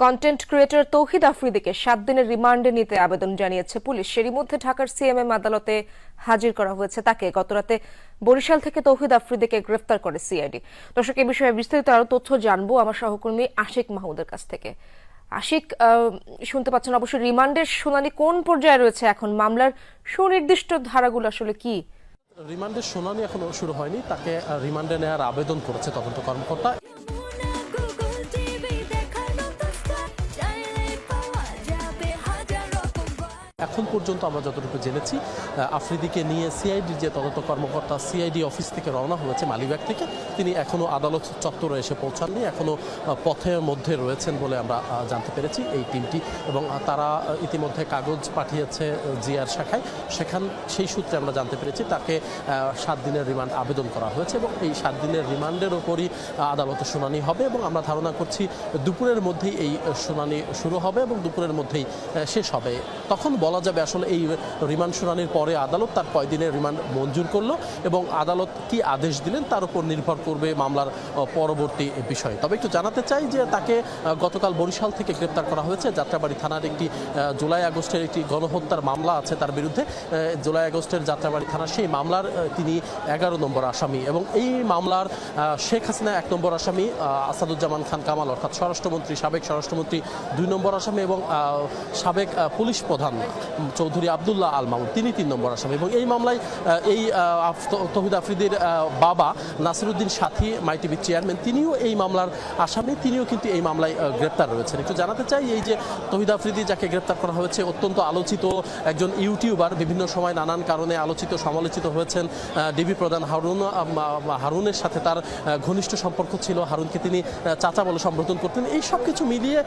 Content creator তৌহিদ আফ্রিদিকে 7 দিনের রিমান্ডে নিতে আবেদন জানিয়েছে পুলিশ। এরই মধ্যে ঢাকার সিএমএম আদালতে হাজির করা হয়েছে তাকে। গতরাতে বরিশাল থেকে তৌহিদ আফ্রিদিকে গ্রেফতার করে সিআইডি। দর্শক, এই বিষয়ে বিস্তারিত আরো তথ্য জানবো আমার সহকর্মী আশিক মাহমুদের কাছ থেকে। আশিক, শুনতে পাচ্ছেন অবশ্যই, রিমান্ডের শুনানি কোন পর্যায়ে রয়েছে এখন? মামলার সুনির্দিষ্ট ধারাগুলো আসলে কি? রিমান্ডের শুনানি এখনো শুরু হয়নি। তাকে রিমান্ডে নেওয়ার আবেদন করেছে তদন্ত কর্মকর্তা। এখন পর্যন্ত আমরা যতটুকু জেনেছি, আফ্রিদিকে নিয়ে সিআইডি যে তদন্ত কর্মকর্তা সিআইডি অফিস থেকে রওনা হয়েছে মালিবাগ থেকে, তিনি এখনও আদালত চত্বরে এসে পৌঁছাননি, এখনও পথের মধ্যে রয়েছেন বলে আমরা জানতে পেরেছি এই টিমটি। এবং তারা ইতিমধ্যে কাগজ পাঠিয়েছে জিআর শাখায়, সেই সূত্রে আমরা জানতে পেরেছি তাকে 7 দিনের রিমান্ড আবেদন করা হয়েছে এবং এই 7 দিনের রিমান্ডের ওপরই আদালতে শুনানি হবে এবং আমরা ধারণা করছি দুপুরের মধ্যেই এই শুনানি শুরু হবে এবং দুপুরের মধ্যেই শেষ হবে। তখন বলা যাবে আসলে এই রিমান্ড শুনানির পরে আদালত তার কয়দিনের রিমান্ড মঞ্জুর করলো এবং আদালত কি আদেশ দিলেন তার উপর নির্ভর করবে মামলার পরবর্তী বিষয়। তবে একটু জানাতে চাই যে তাকে গতকাল বরিশাল থেকে গ্রেপ্তার করা হয়েছে। যাত্রাবাড়ি থানার একটি জুলাই আগস্টের একটি গণহত্যার মামলা আছে তার বিরুদ্ধে। জুলাই আগস্টের যাত্রাবাড়ি থানার সেই মামলার তিনি 11 নম্বর আসামি এবং এই মামলার শেখ হাসিনা 1 নম্বর আসামি, আসাদুজ্জামান খান কামাল অর্থাৎ স্বরাষ্ট্রমন্ত্রী, সাবেক স্বরাষ্ট্রমন্ত্রী 2 নম্বর আসামি এবং সাবেক পুলিশ প্রধান চৌধুরী আবদুল্লাহ আল মামুন তিনি 3 নম্বর আসামি। এবং এই মামলায় এই তৌহিদ আফ্রিদির বাবা নাসিরউদ্দিন সাথী মাইটিভির চেয়ারম্যান, তিনিও এই মামলার আসামি, তিনিও কিন্তু এই মামলায় গ্রেপ্তার রয়েছেন। একটু জানাতে চাই, এই যে তৌহিদ আফ্রিদি যাকে গ্রেপ্তার করা হয়েছে অত্যন্ত আলোচিত একজন ইউটিউবার, বিভিন্ন সময় নানান কারণে আলোচিত সমালোচিত হয়েছেন। ডিবি প্রধান হারুনের সাথে তার ঘনিষ্ঠ সম্পর্ক ছিল, হারুনকে তিনি চাচা বলে সম্বোধন করতেন। এই সব কিছু মিলিয়ে